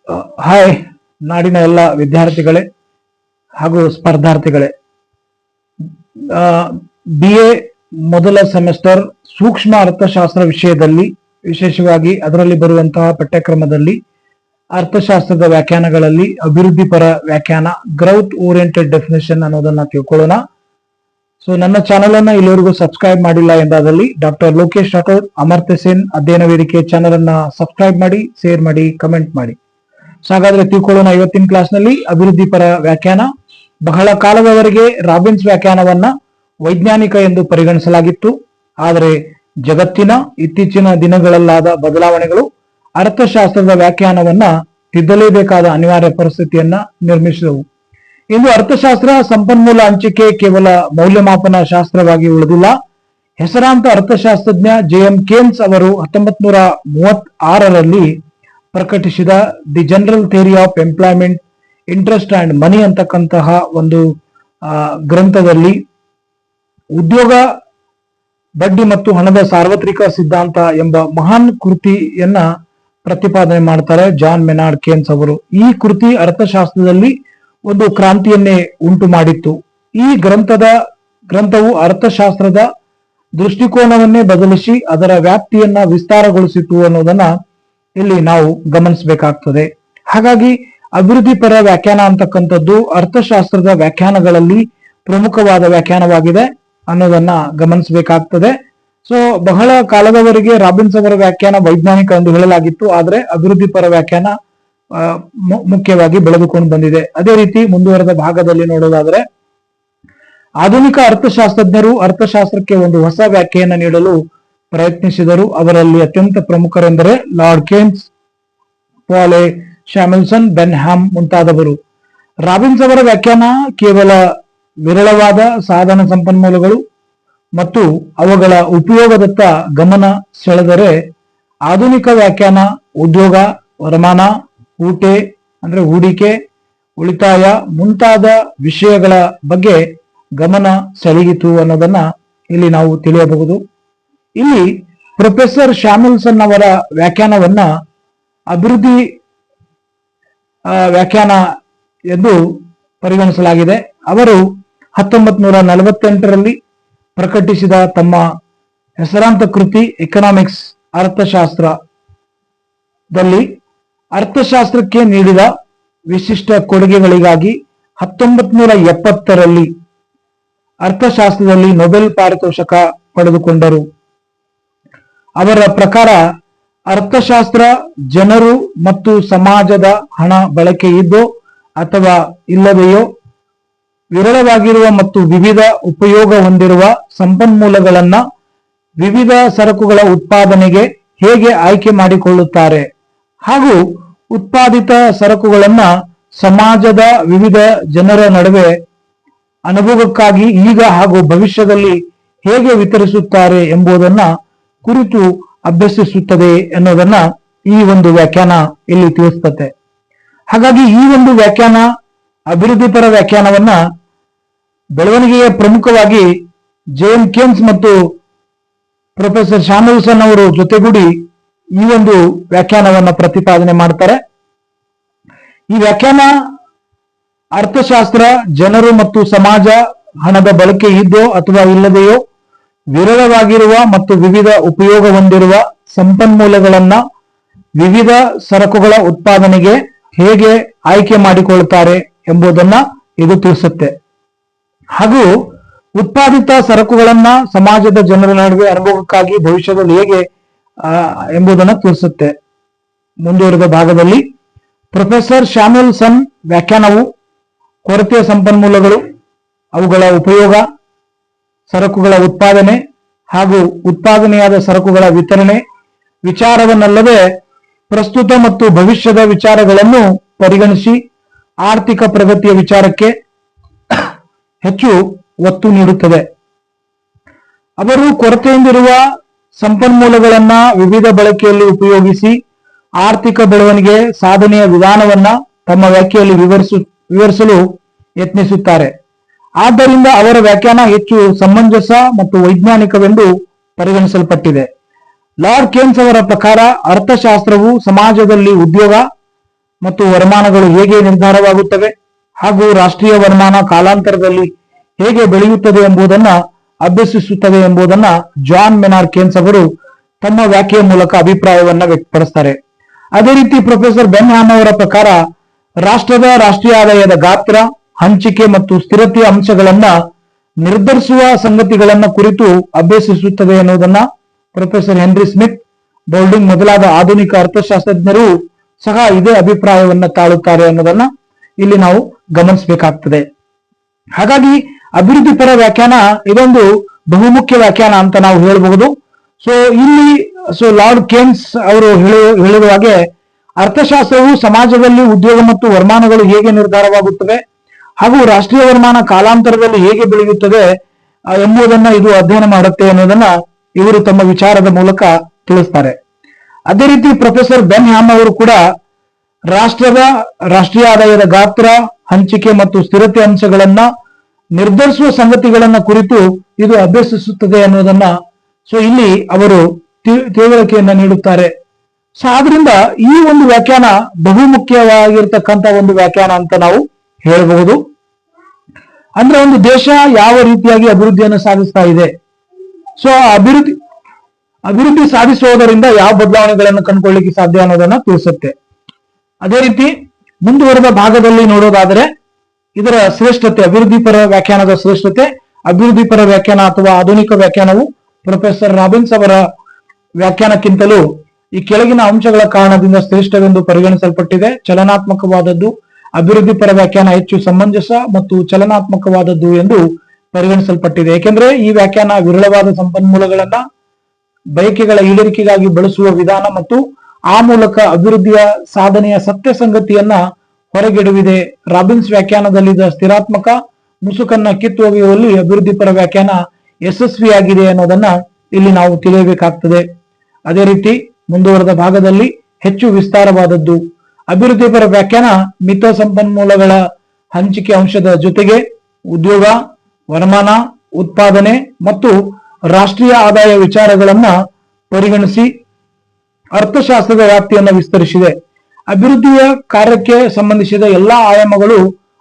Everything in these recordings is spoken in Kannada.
ಹಾಯ್ ನಾಡಿನ ಎಲ್ಲ ವಿದ್ಯಾರ್ಥಿಗಳೇ ಹಾಗೂ ಸ್ಪರ್ಧಾರ್ಥಿಗಳೇ, BA ಮೊದಲ ಸೆಮಿಸ್ಟರ್ ಸೂಕ್ಷ್ಮ ಅರ್ಥಶಾಸ್ತ್ರ ವಿಷಯದಲ್ಲಿ, ವಿಶೇಷವಾಗಿ ಅದರಲ್ಲಿ ಬರುವಂತಹ ಪಠ್ಯಕ್ರಮದಲ್ಲಿ ಅರ್ಥಶಾಸ್ತ್ರದ ವ್ಯಾಖ್ಯಾನಗಳಲ್ಲಿ ಅಭಿವೃದ್ಧಿ ಪರ ವ್ಯಾಖ್ಯಾನ, ಗ್ರೌತ್ ಓರಿಯೆಂಟೆಡ್ ಡೆಫಿನೇಷನ್ ಅನ್ನೋದನ್ನ ತಿಳ್ಕೊಳ್ಳೋಣ. ಸೊ ನನ್ನ ಚಾನೆಲ್ ಅನ್ನ ಇಲ್ಲಿವರೆಗೂ ಸಬ್ಸ್ಕ್ರೈಬ್ ಮಾಡಿಲ್ಲ ಎಂದಾದಲ್ಲಿ ಡಾಕ್ಟರ್ ಲೋಕೇಶ್ ರಾಠೋಡ್ ಅಮರ್ತ್ಯ ಸೇನ್ ಅಧ್ಯಯನ ವೇದಿಕೆ ಚಾನೆಲ್ ಅನ್ನ ಸಬ್ಸ್ಕ್ರೈಬ್ ಮಾಡಿ, ಶೇರ್ ಮಾಡಿ, ಕಮೆಂಟ್ ಮಾಡಿ. ಸೊ ಹಾಗಾದ್ರೆ ತಿಳ್ಕೊಳ್ಳೋಣ. ಇವತ್ತಿನ ಕ್ಲಾಸ್ ನಲ್ಲಿ ಅಭಿವೃದ್ಧಿ ಪರ ವ್ಯಾಖ್ಯಾನ. ಬಹಳ ಕಾಲದವರೆಗೆ ರಾಬಿನ್ಸ್ ವ್ಯಾಖ್ಯಾನವನ್ನ ವೈಜ್ಞಾನಿಕ ಎಂದು ಪರಿಗಣಿಸಲಾಗಿತ್ತು. ಆದರೆ ಜಗತ್ತಿನ ಇತ್ತೀಚಿನ ದಿನಗಳಲ್ಲಾದ ಬದಲಾವಣೆಗಳು ಅರ್ಥಶಾಸ್ತ್ರದ ವ್ಯಾಖ್ಯಾನವನ್ನ ತಿದ್ದಲೇಬೇಕಾದ ಅನಿವಾರ್ಯ ಪರಿಸ್ಥಿತಿಯನ್ನ ನಿರ್ಮಿಸಿದವು. ಇಂದು ಅರ್ಥಶಾಸ್ತ್ರ ಸಂಪನ್ಮೂಲ ಹಂಚಿಕೆ ಕೇವಲ ಮೌಲ್ಯಮಾಪನ ಶಾಸ್ತ್ರವಾಗಿ ಉಳಿದಿಲ್ಲ. ಹೆಸರಾಂತ ಅರ್ಥಶಾಸ್ತ್ರಜ್ಞ JM ಕೇನ್ಸ್ ಅವರು 1936ರಲ್ಲಿ ಪ್ರಕಟಿಸಿದ the general theory of employment, interest and ಮನಿ ಅಂತಕ್ಕಂತಹ ಒಂದು ಗ್ರಂಥದಲ್ಲಿ ಉದ್ಯೋಗ, ಬಡ್ಡಿ ಮತ್ತು ಹಣದ ಸಾರ್ವತ್ರಿಕ ಸಿದ್ಧಾಂತ ಎಂಬ ಮಹಾನ್ ಕೃತಿಯನ್ನ ಪ್ರತಿಪಾದನೆ ಮಾಡ್ತಾರೆ ಜಾನ್ ಮೆನಾರ್ಡ್ ಕೇನ್ಸ್ ಅವರು. ಈ ಕೃತಿ ಅರ್ಥಶಾಸ್ತ್ರದಲ್ಲಿ ಒಂದು ಕ್ರಾಂತಿಯನ್ನೇ ಉಂಟು ಮಾಡಿತ್ತು. ಈ ಗ್ರಂಥವು ಅರ್ಥಶಾಸ್ತ್ರದ ದೃಷ್ಟಿಕೋನವನ್ನೇ ಬದಲಿಸಿ ಅದರ ವ್ಯಾಪ್ತಿಯನ್ನ ವಿಸ್ತಾರಗೊಳಿಸಿತು ಅನ್ನೋದನ್ನ ಇಲ್ಲಿ ನಾವು ಗಮನಿಸಬೇಕಾಗ್ತದೆ. ಹಾಗಾಗಿ ಅಭಿವೃದ್ಧಿ ಪರ ವ್ಯಾಖ್ಯಾನ ಅಂತಕ್ಕಂಥದ್ದು ಅರ್ಥಶಾಸ್ತ್ರದ ವ್ಯಾಖ್ಯಾನಗಳಲ್ಲಿ ಪ್ರಮುಖವಾದ ವ್ಯಾಖ್ಯಾನವಾಗಿದೆ ಅನ್ನೋದನ್ನ ಗಮನಿಸಬೇಕಾಗ್ತದೆ. ಸೊ ಬಹಳ ಕಾಲದವರೆಗೆ ರಾಬಿನ್ಸ್ ಅವರ ವ್ಯಾಖ್ಯಾನ ವೈಜ್ಞಾನಿಕ ಎಂದು ಹೇಳಲಾಗಿತ್ತು. ಆದ್ರೆ ಅಭಿವೃದ್ಧಿ ಪರ ವ್ಯಾಖ್ಯಾನ ಮುಖ್ಯವಾಗಿ ಬೆಳೆದುಕೊಂಡು ಬಂದಿದೆ. ಅದೇ ರೀತಿ ಮುಂದುವರೆದ ಭಾಗದಲ್ಲಿ ನೋಡೋದಾದ್ರೆ, ಆಧುನಿಕ ಅರ್ಥಶಾಸ್ತ್ರಜ್ಞರು ಅರ್ಥಶಾಸ್ತ್ರಕ್ಕೆ ಒಂದು ಹೊಸ ವ್ಯಾಖ್ಯೆಯನ್ನು ನೀಡಲು ಪ್ರಯತ್ನಿಸಿದರು. ಅವರಲ್ಲಿ ಅತ್ಯಂತ ಪ್ರಮುಖರೆಂದರೆ ಲಾರ್ಡ್ ಕೇನ್ಸ್, ಪಾಲೆ ಶಾಮಿಲ್ಸನ್, ಬೆನ್ಹ್ಯಾಮ್ ಮುಂತಾದವರು. ರಾಬಿನ್ಸ್ ಅವರ ವ್ಯಾಖ್ಯಾನ ಕೇವಲ ವಿರಳವಾದ ಸಾಧನ ಸಂಪನ್ಮೂಲಗಳು ಮತ್ತು ಅವುಗಳ ಉಪಯೋಗದತ್ತ ಗಮನ ಸೆಳೆದರೆ, ಆಧುನಿಕ ವ್ಯಾಖ್ಯಾನ ಉದ್ಯೋಗ, ವರಮಾನ, ಹೂಡಿಕೆ, ಉಳಿತಾಯ ಮುಂತಾದ ವಿಷಯಗಳ ಬಗ್ಗೆ ಗಮನ ಸೆಳೆಯಿತು ಅನ್ನೋದನ್ನ ಇಲ್ಲಿ ನಾವು ತಿಳಿಯಬಹುದು. ಇಲ್ಲಿ ಪ್ರೊಫೆಸರ್ ಶಾಮಿಲ್ಸನ್ ಅವರ ವ್ಯಾಖ್ಯಾನವನ್ನ ಅಭಿವೃದ್ಧಿ ವ್ಯಾಖ್ಯಾನ ಎಂದು ಪರಿಗಣಿಸಲಾಗಿದೆ. ಅವರು 1948ರಲ್ಲಿ ಪ್ರಕಟಿಸಿದ ತಮ್ಮ ಹೆಸರಾಂತ ಕೃತಿ ಎಕನಾಮಿಕ್ಸ್ ಅರ್ಥಶಾಸ್ತ್ರದಲ್ಲಿ ಅರ್ಥಶಾಸ್ತ್ರಕ್ಕೆ ನೀಡಿದ ವಿಶಿಷ್ಟ ಕೊಡುಗೆಗಳಿಗಾಗಿ 1970ರಲ್ಲಿ ಅರ್ಥಶಾಸ್ತ್ರದಲ್ಲಿ ನೊಬೆಲ್ ಪಾರಿತೋಷಕ ಪಡೆದುಕೊಂಡರು. ಅವರ ಪ್ರಕಾರ ಅರ್ಥಶಾಸ್ತ್ರ ಜನರು ಮತ್ತು ಸಮಾಜದ ಹಣ ಬಳಕೆ ಇದ್ದೋ ಅಥವಾ ಇಲ್ಲದೆಯೋ ವಿರಳವಾಗಿರುವ ಮತ್ತು ವಿವಿಧ ಉಪಯೋಗ ಹೊಂದಿರುವ ಸಂಪನ್ಮೂಲಗಳನ್ನ ವಿವಿಧ ಸರಕುಗಳ ಉತ್ಪಾದನೆಗೆ ಹೇಗೆ ಆಯ್ಕೆ ಮಾಡಿಕೊಳ್ಳುತ್ತಾರೆ ಹಾಗೂ ಉತ್ಪಾದಿತ ಸರಕುಗಳನ್ನ ಸಮಾಜದ ವಿವಿಧ ಜನರ ನಡುವೆ ಅನುಭವಕ್ಕಾಗಿ ಈಗ ಹಾಗೂ ಭವಿಷ್ಯದಲ್ಲಿ ಹೇಗೆ ವಿತರಿಸುತ್ತಾರೆ ಎಂಬುದನ್ನ ಕುರಿತು ಅಭ್ಯಸಿಸುತ್ತದೆ ಎನ್ನುವುದನ್ನ ಈ ಒಂದು ವ್ಯಾಖ್ಯಾನ ಇಲ್ಲಿ ತಿಳಿಸುತ್ತೆ. ಹಾಗಾಗಿ ಈ ಒಂದು ವ್ಯಾಖ್ಯಾನ ಅಭಿವೃದ್ಧಿ ಪರ ವ್ಯಾಖ್ಯಾನವನ್ನ ಬೆಳವಣಿಗೆಯ ಪ್ರಮುಖವಾಗಿ JM ಕೇನ್ಸ್ ಮತ್ತು ಪ್ರೊಫೆಸರ್ ಶಾಮಿಲ್ಸನ್ ಅವರು ಜೊತೆಗೂಡಿ ಈ ಒಂದು ವ್ಯಾಖ್ಯಾನವನ್ನ ಪ್ರತಿಪಾದನೆ ಮಾಡ್ತಾರೆ. ಈ ವ್ಯಾಖ್ಯಾನ ಅರ್ಥಶಾಸ್ತ್ರ ಜನರು ಮತ್ತು ಸಮಾಜ ಹಣದ ಬಳಕೆ ಇದ್ದೋ ಅಥವಾ ಇಲ್ಲದೆಯೋ ವಿರಳವಾಗಿರುವ ಮತ್ತು ವಿವಿಧ ಉಪಯೋಗ ಹೊಂದಿರುವ ಸಂಪನ್ಮೂಲಗಳನ್ನ ವಿವಿಧ ಸರಕುಗಳ ಉತ್ಪಾದನೆಗೆ ಹೇಗೆ ಆಯ್ಕೆ ಮಾಡಿಕೊಳ್ಳುತ್ತಾರೆ ಎಂಬುದನ್ನ ಇದು ತಿಳಿಸುತ್ತೆ. ಹಾಗೂ ಉತ್ಪಾದಿತ ಸರಕುಗಳನ್ನ ಸಮಾಜದ ಜನರ ನಡುವೆ ಅನುಭವಕ್ಕಾಗಿ ಭವಿಷ್ಯದಲ್ಲಿ ಹೇಗೆ ಎಂಬುದನ್ನು ತಿಳಿಸುತ್ತೆ. ಮುಂದುವರೆದ ಭಾಗದಲ್ಲಿ ಪ್ರೊಫೆಸರ್ ಶಾಮಿಲ್ಸನ್ ವ್ಯಾಖ್ಯಾನವು ಕೊರತೆಯ ಸಂಪನ್ಮೂಲಗಳು, ಅವುಗಳ ಉಪಯೋಗ, ಸರಕುಗಳ ಉತ್ಪಾದನೆ ಹಾಗೂ ಉತ್ಪಾದನೆಯಾದ ಸರಕುಗಳ ವಿತರಣೆ ವಿಚಾರವನ್ನಲ್ಲದೆ ಪ್ರಸ್ತುತ ಮತ್ತು ಭವಿಷ್ಯದ ವಿಚಾರಗಳನ್ನು ಪರಿಗಣಿಸಿ ಆರ್ಥಿಕ ಪ್ರಗತಿಯ ವಿಚಾರಕ್ಕೆ ಹೆಚ್ಚು ಒತ್ತು ನೀಡುತ್ತದೆ. ಅವರು ಕೊರತೆಯಿಂದಿರುವ ಸಂಪನ್ಮೂಲಗಳನ್ನ ವಿವಿಧ ಬಳಕೆಯಲ್ಲಿ ಉಪಯೋಗಿಸಿ ಆರ್ಥಿಕ ಬೆಳವಣಿಗೆ ಸಾಧನೆಯ ವಿಧಾನವನ್ನ ತಮ್ಮ ವ್ಯಾಖ್ಯೆಯಲ್ಲಿ ವಿವರಿಸಲು ಯತ್ನಿಸುತ್ತಾರೆ. ಆದ್ದರಿಂದ ಅವರ ವ್ಯಾಖ್ಯಾನ ಹೆಚ್ಚು ಸಮಂಜಸ ಮತ್ತು ವೈಜ್ಞಾನಿಕವೆಂದು ಪರಿಗಣಿಸಲ್ಪಟ್ಟಿದೆ. ಲಾರ್ಡ್ ಕೇನ್ಸ್ ಅವರ ಪ್ರಕಾರ ಅರ್ಥಶಾಸ್ತ್ರವು ಸಮಾಜದಲ್ಲಿ ಉದ್ಯೋಗ, ಮತ್ತು ವರಮಾನಗಳು ಹೇಗೆ ನಿರ್ಧಾರವಾಗುತ್ತವೆ ಹಾಗೂ ರಾಷ್ಟ್ರೀಯ ವರಮಾನ ಕಾಲಾಂತರದಲ್ಲಿ ಹೇಗೆ ಬೆಳೆಯುತ್ತದೆ ಎಂಬುದನ್ನ ಅಭ್ಯಸಿಸುತ್ತದೆ ಎಂಬುದನ್ನ ಜಾನ್ ಮೆನಾರ್ ಕೇನ್ಸ್ ಅವರು ತಮ್ಮ ವ್ಯಾಖ್ಯೆಯ ಮೂಲಕ ಅಭಿಪ್ರಾಯವನ್ನ ವ್ಯಕ್ತಪಡಿಸ್ತಾರೆ. ಅದೇ ರೀತಿ ಪ್ರೊಫೆಸರ್ ಬೆನ್ ಹ್ಯಾಮ್ ಅವರ ಪ್ರಕಾರ ರಾಷ್ಟ್ರದ ರಾಷ್ಟ್ರೀಯ ಆದಾಯದ ಗಾತ್ರ, ಹಂಚಿಕೆ ಮತ್ತು ಸ್ಥಿರತೆಯ ಅಂಶಗಳನ್ನ ನಿರ್ಧರಿಸುವ ಸಂಗತಿಗಳನ್ನ ಕುರಿತು ಅಭ್ಯಸಿಸುತ್ತದೆ ಎನ್ನುವುದನ್ನ ಪ್ರೊಫೆಸರ್ ಹೆನ್ರಿ ಸ್ಮಿತ್, ಬೌಲ್ಡಿಂಗ್ ಮೊದಲಾದ ಆಧುನಿಕ ಅರ್ಥಶಾಸ್ತ್ರಜ್ಞರು ಸಹ ಇದೇ ಅಭಿಪ್ರಾಯವನ್ನ ತಾಳುತ್ತಾರೆ ಅನ್ನೋದನ್ನ ಇಲ್ಲಿ ನಾವು ಗಮನಿಸಬೇಕಾಗ್ತದೆ. ಹಾಗಾಗಿ ಅಭಿವೃದ್ಧಿ ಪರ ವ್ಯಾಖ್ಯಾನ ಇದೊಂದು ಬಹುಮುಖ್ಯ ವ್ಯಾಖ್ಯಾನ ಅಂತ ನಾವು ಹೇಳಬಹುದು. ಇಲ್ಲಿ ಲಾರ್ಡ್ ಕೇನ್ಸ್ ಅವರು ಹೇಳಿರುವ ಹಾಗೆ ಅರ್ಥಶಾಸ್ತ್ರವು ಸಮಾಜದಲ್ಲಿ ಉದ್ಯೋಗ ಮತ್ತು ವರಮಾನಗಳು ಹೇಗೆ ನಿರ್ಧಾರವಾಗುತ್ತವೆ ಹಾಗೂ ರಾಷ್ಟ್ರೀಯ ವರಮಾನ ಕಾಲಾಂತರದಲ್ಲಿ ಹೇಗೆ ಬೆಳೆಯುತ್ತದೆ ಎಂಬುದನ್ನ ಇದು ಅಧ್ಯಯನ ಮಾಡುತ್ತೆ ಅನ್ನೋದನ್ನ ಇವರು ತಮ್ಮ ವಿಚಾರದ ಮೂಲಕ ತಿಳಿಸ್ತಾರೆ. ಅದೇ ರೀತಿ ಪ್ರೊಫೆಸರ್ ಬೆನ್ ಹ್ಯಾಮ್ ಅವರು ಕೂಡ ರಾಷ್ಟ್ರದ ರಾಷ್ಟ್ರೀಯ ಆದಾಯದ ಗಾತ್ರ, ಹಂಚಿಕೆ ಮತ್ತು ಸ್ಥಿರತೆ ಅಂಶಗಳನ್ನ ನಿರ್ಧರಿಸುವ ಸಂಗತಿಗಳನ್ನ ಕುರಿತು ಇದು ಅಭ್ಯಸಿಸುತ್ತದೆ ಅನ್ನೋದನ್ನ ಇಲ್ಲಿ ಅವರು ತಿಳುವಳಿಕೆಯನ್ನ ನೀಡುತ್ತಾರೆ. ಆದ್ರಿಂದ ಈ ಒಂದು ವ್ಯಾಖ್ಯಾನ ಬಹುಮುಖ್ಯವಾಗಿರ್ತಕ್ಕಂಥ ಒಂದು ವ್ಯಾಖ್ಯಾನ ಅಂತ ನಾವು ಹೇಳಬಹುದು. ಅಂದ್ರೆ ಒಂದು ದೇಶ ಯಾವ ರೀತಿಯಾಗಿ ಅಭಿವೃದ್ಧಿಯನ್ನು ಸಾಧಿಸ್ತಾ ಇದೆ, ಅಭಿವೃದ್ಧಿ ಸಾಧಿಸುವುದರಿಂದ ಯಾವ ಬದಲಾವಣೆಗಳನ್ನು ಕಂಡುಕೊಳ್ಳಿಕ್ಕೆ ಸಾಧ್ಯ ಅನ್ನೋದನ್ನ ತಿಳಿಸುತ್ತೆ. ಅದೇ ರೀತಿ ಮುಂದುವರೆದ ಭಾಗದಲ್ಲಿ ನೋಡೋದಾದರೆ ಇದರ ಶ್ರೇಷ್ಠತೆ, ಅಭಿವೃದ್ಧಿ ಪರ ವ್ಯಾಖ್ಯಾನದ ಶ್ರೇಷ್ಠತೆ, ಅಭಿವೃದ್ಧಿ ಪರ ವ್ಯಾಖ್ಯಾನ ಅಥವಾ ಆಧುನಿಕ ವ್ಯಾಖ್ಯಾನವು ಪ್ರೊಫೆಸರ್ ರಾಬಿನ್ಸ್ ಅವರ ವ್ಯಾಖ್ಯಾನಕ್ಕಿಂತಲೂ ಈ ಕೆಳಗಿನ ಅಂಶಗಳ ಕಾರಣದಿಂದ ಶ್ರೇಷ್ಠವೆಂದು ಪರಿಗಣಿಸಲ್ಪಟ್ಟಿದೆ. ಚಲನಾತ್ಮಕವಾದದ್ದು. ಅಭಿವೃದ್ಧಿ ಪರ ವ್ಯಾಖ್ಯಾನ ಹೆಚ್ಚು ಸಮಂಜಸ ಮತ್ತು ಚಲನಾತ್ಮಕವಾದದ್ದು ಎಂದು ಪರಿಗಣಿಸಲ್ಪಟ್ಟಿದೆ. ಏಕೆಂದ್ರೆ ಈ ವ್ಯಾಖ್ಯಾನ ವಿರಳವಾದ ಸಂಪನ್ಮೂಲಗಳನ್ನ ಬಯಕೆಗಳ ಈಡೇರಿಕೆಗಾಗಿ ಬಳಸುವ ವಿಧಾನ ಮತ್ತು ಆ ಮೂಲಕ ಅಭಿವೃದ್ಧಿಯ ಸಾಧನೆಯ ಸತ್ಯ ಸಂಗತಿಯನ್ನ ಹೊರಗಿಡುವಿದೆ. ರಾಬಿನ್ಸ್ ವ್ಯಾಖ್ಯಾನದಲ್ಲಿದ್ದ ಸ್ಥಿರಾತ್ಮಕ ಮುಸುಕನ್ನ ಕಿತ್ತೊಗೆಯುವಲ್ಲಿ ಅಭಿವೃದ್ಧಿ ಪರ ವ್ಯಾಖ್ಯಾನ ಯಶಸ್ವಿಯಾಗಿದೆ ಅನ್ನೋದನ್ನ ಇಲ್ಲಿ ನಾವು ತಿಳಿಯಬೇಕಾಗ್ತದೆ. ಅದೇ ರೀತಿ ಮುಂದುವರೆದ ಭಾಗದಲ್ಲಿ ಹೆಚ್ಚು ವಿಸ್ತಾರವಾದದ್ದು. ಅಭಿವೃದ್ಧಿ ಪರ ವ್ಯಾಖ್ಯಾನ ಮಿತ ಸಂಪನ್ಮೂಲಗಳ ಹಂಚಿಕೆ ಅಂಶದ ಜೊತೆಗೆ ಉದ್ಯೋಗ, ವರಮಾನ, ಉತ್ಪಾದನೆ ಮತ್ತು ರಾಷ್ಟ್ರೀಯ ಆದಾಯ ವಿಚಾರಗಳನ್ನ ಪರಿಗಣಿಸಿ ಅರ್ಥಶಾಸ್ತ್ರದ ವ್ಯಾಪ್ತಿಯನ್ನು ವಿಸ್ತರಿಸಿದೆ. ಅಭಿವೃದ್ಧಿಯ ಕಾರ್ಯಕ್ಕೆ ಸಂಬಂಧಿಸಿದ ಎಲ್ಲಾ ಆಯಾಮಗಳು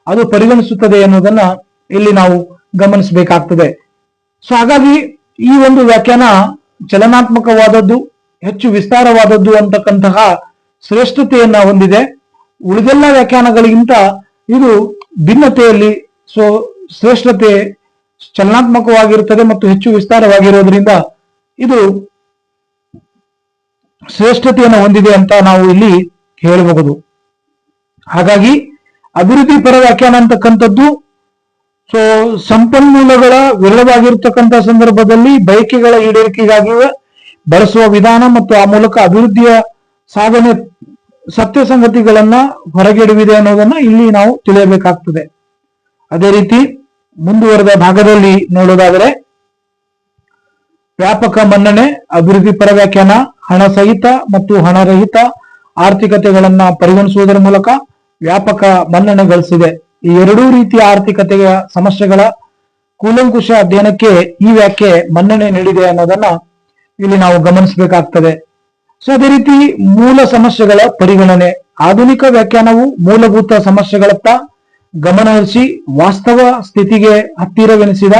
ಅದು ಪರಿಗಣಿಸುತ್ತದೆ ಎನ್ನುವುದನ್ನ ಇಲ್ಲಿ ನಾವು ಗಮನಿಸಬೇಕಾಗ್ತದೆ. ಹಾಗಾಗಿ ಈ ಒಂದು ವ್ಯಾಖ್ಯಾನ ಚಲನಾತ್ಮಕವಾದದ್ದು, ಹೆಚ್ಚು ವಿಸ್ತಾರವಾದದ್ದು ಅಂತಕ್ಕಂತಹ ಶ್ರೇಷ್ಠತೆಯನ್ನ ಹೊಂದಿದೆ. ಉಳಿದೆಲ್ಲ ವ್ಯಾಖ್ಯಾನಗಳಿಗಿಂತ ಇದು ಭಿನ್ನತೆಯಲ್ಲಿ ಶ್ರೇಷ್ಠತೆ ಚಲನಾತ್ಮಕವಾಗಿರುತ್ತದೆ ಮತ್ತು ಹೆಚ್ಚು ವಿಸ್ತಾರವಾಗಿರೋದ್ರಿಂದ ಇದು ಶ್ರೇಷ್ಠತೆಯನ್ನು ಹೊಂದಿದೆ ಅಂತ ನಾವು ಇಲ್ಲಿ ಹೇಳಬಹುದು. ಹಾಗಾಗಿ ಅಭಿವೃದ್ಧಿ ಪರ ವ್ಯಾಖ್ಯಾನ ಅಂತಕ್ಕಂಥದ್ದು ಸಂಪನ್ಮೂಲಗಳ ವಿರಳವಾಗಿರ್ತಕ್ಕಂಥ ಸಂದರ್ಭದಲ್ಲಿ ಬಯಕೆಗಳ ಈಡೇರಿಕೆಗಾಗಿ ಬಳಸುವ ವಿಧಾನ ಮತ್ತು ಆ ಮೂಲಕ ಅಭಿವೃದ್ಧಿಯ ಸಾಧನೆ ಸತ್ಯ ಸಂಗತಿಗಳನ್ನ ಹೊರಗಿಡುವಿದೆ ಅನ್ನೋದನ್ನ ಇಲ್ಲಿ ನಾವು ತಿಳಿಯಬೇಕಾಗ್ತದೆ. ಅದೇ ರೀತಿ ಮುಂದುವರೆದ ಭಾಗದಲ್ಲಿ ನೋಡೋದಾದರೆ ವ್ಯಾಪಕ ಮನ್ನಣೆ, ಅಭಿವೃದ್ಧಿ ಪರ ವ್ಯಾಖ್ಯಾನ ಹಣ ಸಹಿತ ಮತ್ತು ಹಣರಹಿತ ಆರ್ಥಿಕತೆಗಳನ್ನ ಪರಿಗಣಿಸುವುದರ ಮೂಲಕ ವ್ಯಾಪಕ ಮನ್ನಣೆ ಗಳಿಸಿದೆ. ಈ ಎರಡೂ ರೀತಿಯ ಆರ್ಥಿಕತೆಯ ಸಮಸ್ಯೆಗಳ ಕೂಲಂಕುಷ ಅಧ್ಯಯನಕ್ಕೆ ಈ ವ್ಯಾಖ್ಯೆ ಮನ್ನಣೆ ನೀಡಿದೆ ಅನ್ನೋದನ್ನ ಇಲ್ಲಿ ನಾವು ಗಮನಿಸಬೇಕಾಗ್ತದೆ. ಅದೇ ರೀತಿ ಮೂಲ ಸಮಸ್ಯೆಗಳ ಪರಿಗಣನೆ. ಆಧುನಿಕ ವ್ಯಾಖ್ಯಾನವು ಮೂಲಭೂತ ಸಮಸ್ಯೆಗಳತ್ತ ಗಮನ ಹರಿಸಿ ವಾಸ್ತವ ಸ್ಥಿತಿಗೆ ಹತ್ತಿರವೆನಿಸಿದ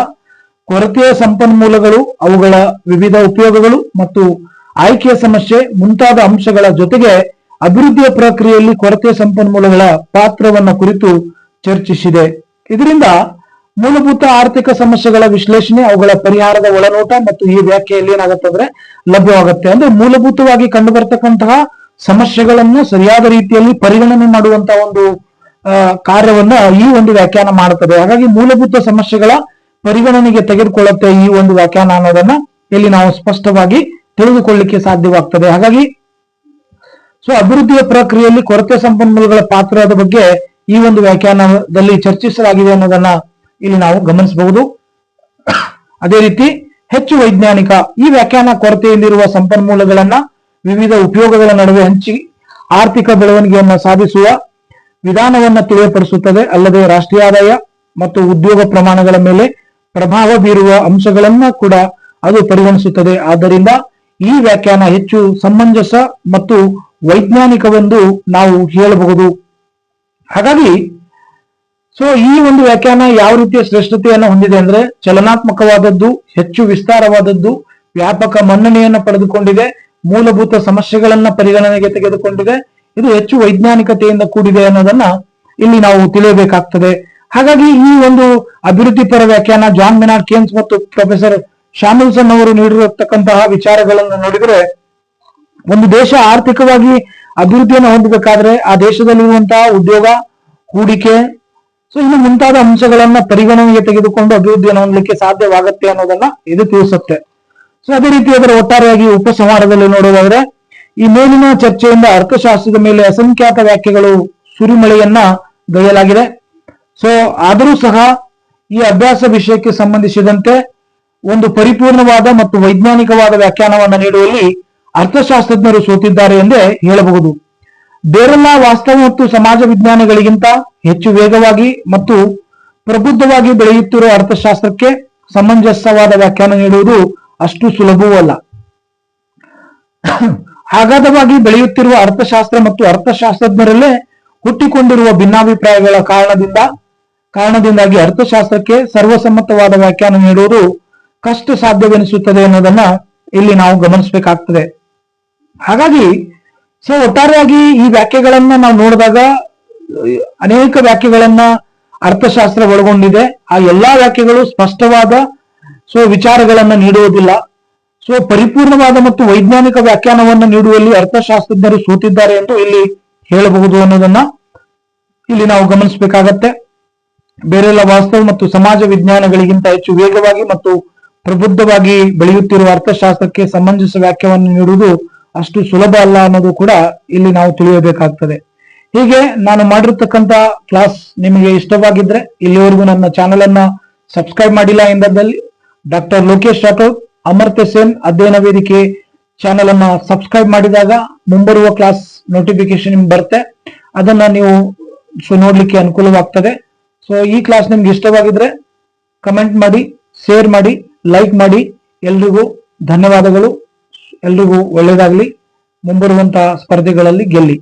ಕೊರತೆಯ ಸಂಪನ್ಮೂಲಗಳು, ಅವುಗಳ ವಿವಿಧ ಉಪಯೋಗಗಳು ಮತ್ತು ಆಯ್ಕೆಯ ಸಮಸ್ಯೆ ಮುಂತಾದ ಅಂಶಗಳ ಜೊತೆಗೆ ಅಭಿವೃದ್ಧಿಯ ಪ್ರಕ್ರಿಯೆಯಲ್ಲಿ ಕೊರತೆ ಸಂಪನ್ಮೂಲಗಳ ಪಾತ್ರವನ್ನ ಕುರಿತು ಚರ್ಚಿಸಿದೆ. ಇದರಿಂದ ಮೂಲಭೂತ ಆರ್ಥಿಕ ಸಮಸ್ಯೆಗಳ ವಿಶ್ಲೇಷಣೆ, ಅವುಗಳ ಪರಿಹಾರದ ಒಳನೋಟ ಮತ್ತು ಈ ವ್ಯಾಖ್ಯೆಯಲ್ಲಿ ಏನಾಗುತ್ತಂದ್ರೆ ಲಭ್ಯವಾಗುತ್ತೆ. ಅಂದ್ರೆ ಮೂಲಭೂತವಾಗಿ ಕಂಡು ಬರ್ತಕ್ಕಂತಹ ಸಮಸ್ಯೆಗಳನ್ನು ಸರಿಯಾದ ರೀತಿಯಲ್ಲಿ ಪರಿಗಣನೆ ಮಾಡುವಂತಹ ಒಂದು ಕಾರ್ಯವನ್ನ ಈ ಒಂದು ವ್ಯಾಖ್ಯಾನ ಮಾಡುತ್ತದೆ. ಹಾಗಾಗಿ ಮೂಲಭೂತ ಸಮಸ್ಯೆಗಳ ಪರಿಗಣನೆಗೆ ತೆಗೆದುಕೊಳ್ಳುತ್ತೆ ಈ ಒಂದು ವ್ಯಾಖ್ಯಾನ ಅನ್ನೋದನ್ನ ಇಲ್ಲಿ ನಾವು ಸ್ಪಷ್ಟವಾಗಿ ತಿಳಿದುಕೊಳ್ಳಿಕ್ಕೆ ಸಾಧ್ಯವಾಗ್ತದೆ. ಹಾಗಾಗಿ ಅಭಿವೃದ್ಧಿಯ ಪ್ರಕ್ರಿಯೆಯಲ್ಲಿ ಕೊರತೆ ಸಂಪನ್ಮೂಲಗಳ ಪಾತ್ರದ ಬಗ್ಗೆ ಈ ಒಂದು ವ್ಯಾಖ್ಯಾನದಲ್ಲಿ ಚರ್ಚಿಸಲಾಗಿದೆ ಅನ್ನೋದನ್ನ ಇಲ್ಲಿ ನಾವು ಗಮನಿಸಬಹುದು. ಅದೇ ರೀತಿ ಹೆಚ್ಚು ವೈಜ್ಞಾನಿಕ. ಈ ವ್ಯಾಖ್ಯಾನ ಕೊರತೆಯಲ್ಲಿರುವ ಸಂಪನ್ಮೂಲಗಳನ್ನ ವಿವಿಧ ಉಪಯೋಗಗಳ ನಡುವೆ ಹಂಚಿ ಆರ್ಥಿಕ ಬೆಳವಣಿಗೆಯನ್ನ ಸಾಧಿಸುವ ವಿಧಾನವನ್ನ ತಿಳಿಯಪಡಿಸುತ್ತದೆ. ಅಲ್ಲದೆ ರಾಷ್ಟ್ರೀಯ ಆದಾಯ ಮತ್ತು ಉದ್ಯೋಗ ಪ್ರಮಾಣಗಳ ಮೇಲೆ ಪ್ರಭಾವ ಬೀರುವ ಅಂಶಗಳನ್ನ ಕೂಡ ಅದು ಪರಿಗಣಿಸುತ್ತದೆ. ಆದ್ದರಿಂದ ಈ ವ್ಯಾಖ್ಯಾನ ಹೆಚ್ಚು ಸಮಂಜಸ ಮತ್ತು ವೈಜ್ಞಾನಿಕವೆಂದು ನಾವು ಹೇಳಬಹುದು. ಹಾಗಾಗಿ ಈ ಒಂದು ವ್ಯಾಖ್ಯಾನ ಯಾವ ರೀತಿಯ ಶ್ರೇಷ್ಠತೆಯನ್ನು ಹೊಂದಿದೆ ಅಂದ್ರೆ ಚಲನಾತ್ಮಕವಾದದ್ದು, ಹೆಚ್ಚು ವಿಸ್ತಾರವಾದದ್ದು, ವ್ಯಾಪಕ ಮನ್ನಣೆಯನ್ನು ಪಡೆದುಕೊಂಡಿದೆ, ಮೂಲಭೂತ ಸಮಸ್ಯೆಗಳನ್ನ ಪರಿಗಣನೆಗೆ ತೆಗೆದುಕೊಂಡಿದೆ, ಇದು ಹೆಚ್ಚು ವೈಜ್ಞಾನಿಕತೆಯಿಂದ ಕೂಡಿದೆ ಅನ್ನೋದನ್ನ ಇಲ್ಲಿ ನಾವು ತಿಳಿಯಬೇಕಾಗ್ತದೆ. ಹಾಗಾಗಿ ಈ ಒಂದು ಅಭಿವೃದ್ಧಿ ಪರ ವ್ಯಾಖ್ಯಾನ ಜಾನ್ ಮೆನಾರ್ಡ್ ಕೇನ್ಸ್ ಮತ್ತು ಪ್ರೊಫೆಸರ್ ಶಾಮಿಲ್ಸನ್ ಅವರು ನೀಡಿರತಕ್ಕಂತಹ ವಿಚಾರಗಳನ್ನು ನೋಡಿದರೆ, ಒಂದು ದೇಶ ಆರ್ಥಿಕವಾಗಿ ಅಭಿವೃದ್ಧಿಯನ್ನು ಹೊಂದಬೇಕಾದ್ರೆ ಆ ದೇಶದಲ್ಲಿರುವಂತಹ ಉದ್ಯೋಗ, ಹೂಡಿಕೆ, ಇನ್ನು ಮುಂತಾದ ಅಂಶಗಳನ್ನ ಪರಿಗಣನೆಗೆ ತೆಗೆದುಕೊಂಡು ಅಭಿವೃದ್ಧಿಯನ್ನು ಹೊಂದಲಿಕ್ಕೆ ಸಾಧ್ಯವಾಗುತ್ತೆ ಅನ್ನೋದನ್ನ ಇದು ತಿಳಿಸುತ್ತೆ. ಅದೇ ರೀತಿ ಅದರ ಒಟ್ಟಾರೆಯಾಗಿ ಉಪಸಂಹಾರದಲ್ಲಿ ನೋಡೋದಾದ್ರೆ, ಈ ಮೇಲಿನ ಚರ್ಚೆಯಿಂದ ಅರ್ಥಶಾಸ್ತ್ರದ ಮೇಲೆ ಅಸಂಖ್ಯಾತ ವ್ಯಾಖ್ಯೆಗಳು ಸುರಿಮಳೆಯನ್ನ ಗೈಯಲಾಗಿದೆ. ಆದರೂ ಸಹ ಈ ಅಭ್ಯಾಸ ವಿಷಯಕ್ಕೆ ಸಂಬಂಧಿಸಿದಂತೆ ಒಂದು ಪರಿಪೂರ್ಣವಾದ ಮತ್ತು ವೈಜ್ಞಾನಿಕವಾದ ವ್ಯಾಖ್ಯಾನವನ್ನು ನೀಡುವಲ್ಲಿ ಅರ್ಥಶಾಸ್ತ್ರಜ್ಞರು ಸೋತಿದ್ದಾರೆ ಎಂದೇ ಹೇಳಬಹುದು. ಬೇರೆಲ್ಲ ವಾಸ್ತವ ಮತ್ತು ಸಮಾಜ ವಿಜ್ಞಾನಗಳಿಗಿಂತ ಹೆಚ್ಚು ವೇಗವಾಗಿ ಮತ್ತು ಪ್ರಬುದ್ಧವಾಗಿ ಬೆಳೆಯುತ್ತಿರುವ ಅರ್ಥಶಾಸ್ತ್ರಕ್ಕೆ ಸಮಂಜಸವಾದ ವ್ಯಾಖ್ಯಾನ ನೀಡುವುದು ಅಷ್ಟು ಸುಲಭವೂ ಅಲ್ಲ. ಅಗಾಧವಾಗಿ ಬೆಳೆಯುತ್ತಿರುವ ಅರ್ಥಶಾಸ್ತ್ರ ಮತ್ತು ಅರ್ಥಶಾಸ್ತ್ರಜ್ಞರಲ್ಲೇ ಹುಟ್ಟಿಕೊಂಡಿರುವ ಭಿನ್ನಾಭಿಪ್ರಾಯಗಳ ಕಾರಣದಿಂದಾಗಿ ಅರ್ಥಶಾಸ್ತ್ರಕ್ಕೆ ಸರ್ವಸಮ್ಮತವಾದ ವ್ಯಾಖ್ಯಾನ ನೀಡುವುದು ಕಷ್ಟ ಸಾಧ್ಯವೆನಿಸುತ್ತದೆ ಅನ್ನೋದನ್ನ ಇಲ್ಲಿ ನಾವು ಗಮನಿಸಬೇಕಾಗ್ತದೆ. ಹಾಗಾಗಿ ಒಟ್ಟಾರೆಯಾಗಿ ಈ ವ್ಯಾಖ್ಯೆಗಳನ್ನ ನಾವು ನೋಡಿದಾಗ ಅನೇಕ ವ್ಯಾಖ್ಯೆಗಳನ್ನ ಅರ್ಥಶಾಸ್ತ್ರ ಒಳಗೊಂಡಿದೆ. ಆ ಎಲ್ಲಾ ವ್ಯಾಖ್ಯೆಗಳು ಸ್ಪಷ್ಟವಾದ ವಿಚಾರಗಳನ್ನ ನೀಡುವುದಿಲ್ಲ. ಪರಿಪೂರ್ಣವಾದ ಮತ್ತು ವೈಜ್ಞಾನಿಕ ವ್ಯಾಖ್ಯಾನವನ್ನು ನೀಡುವಲ್ಲಿ ಅರ್ಥಶಾಸ್ತ್ರಜ್ಞರು ಸೋತಿದ್ದಾರೆ ಎಂದು ಇಲ್ಲಿ ಹೇಳಬಹುದು ಅನ್ನೋದನ್ನ ಇಲ್ಲಿ ನಾವು ಗಮನಿಸಬೇಕಾಗತ್ತೆ. ಬೇರೆಲ್ಲ ವಾಸ್ತವ ಮತ್ತು ಸಮಾಜ ವಿಜ್ಞಾನಗಳಿಗಿಂತ ಹೆಚ್ಚು ವೇಗವಾಗಿ ಮತ್ತು ಪ್ರಬುದ್ಧವಾಗಿ ಬೆಳೆಯುತ್ತಿರುವ ಅರ್ಥಶಾಸ್ತ್ರಕ್ಕೆ ಸಮಂಜಸ ವ್ಯಾಖ್ಯಾನವನ್ನು ನೀಡುವುದು ಅಷ್ಟು ಸುಲಭ ಅಲ್ಲ ಅನ್ನೋದು ಕೂಡ ಇಲ್ಲಿ ನಾವು ತಿಳಿಯಬೇಕಾಗ್ತದೆ. ಹೀಗೆ ನಾನು ಮಾಡಿರ್ತಕ್ಕಂಥ ಕ್ಲಾಸ್ ನಿಮಗೆ ಇಷ್ಟವಾಗಿದ್ರೆ ಇಲ್ಲಿವರೆಗೂ ನನ್ನ ಚಾನೆಲ್ ಅನ್ನ ಸಬ್ಸ್ಕ್ರೈಬ್ ಮಾಡಿಲ್ಲ ಎಂದಲ್ಲಿ ಡಾಕ್ಟರ್ ಲೋಕೇಶ್ ರಾಠೋಡ್ ಅಮರ್ತ್ಯ ಸೇನ್ ಅಧ್ಯಯನ ವೇದಿಕೆ ಚಾನೆಲ್ ಅನ್ನ ಸಬ್ಸ್ಕ್ರೈಬ್ ಮಾಡಿದಾಗ ಮುಂಬರುವ ಕ್ಲಾಸ್ ನೋಟಿಫಿಕೇಶನ್ ನಿಮ್ಗೆ ಬರುತ್ತೆ. ಅದನ್ನ ನೀವು ನೋಡ್ಲಿಕ್ಕೆ ಅನುಕೂಲವಾಗ್ತದೆ. ಈ ಕ್ಲಾಸ್ ನಿಮ್ಗೆ ಇಷ್ಟವಾಗಿದ್ರೆ ಕಮೆಂಟ್ ಮಾಡಿ, ಶೇರ್ ಮಾಡಿ, ಲೈಕ್ ಮಾಡಿ. ಎಲ್ರಿಗೂ ಧನ್ಯವಾದಗಳು. ಎಲ್ರಿಗೂ ಒಳ್ಳೆಯದಾಗ್ಲಿ. ಮುಂಬರುವಂತಹ ಸ್ಪರ್ಧೆಗಳಲ್ಲಿ ಗೆಲ್ಲಿ.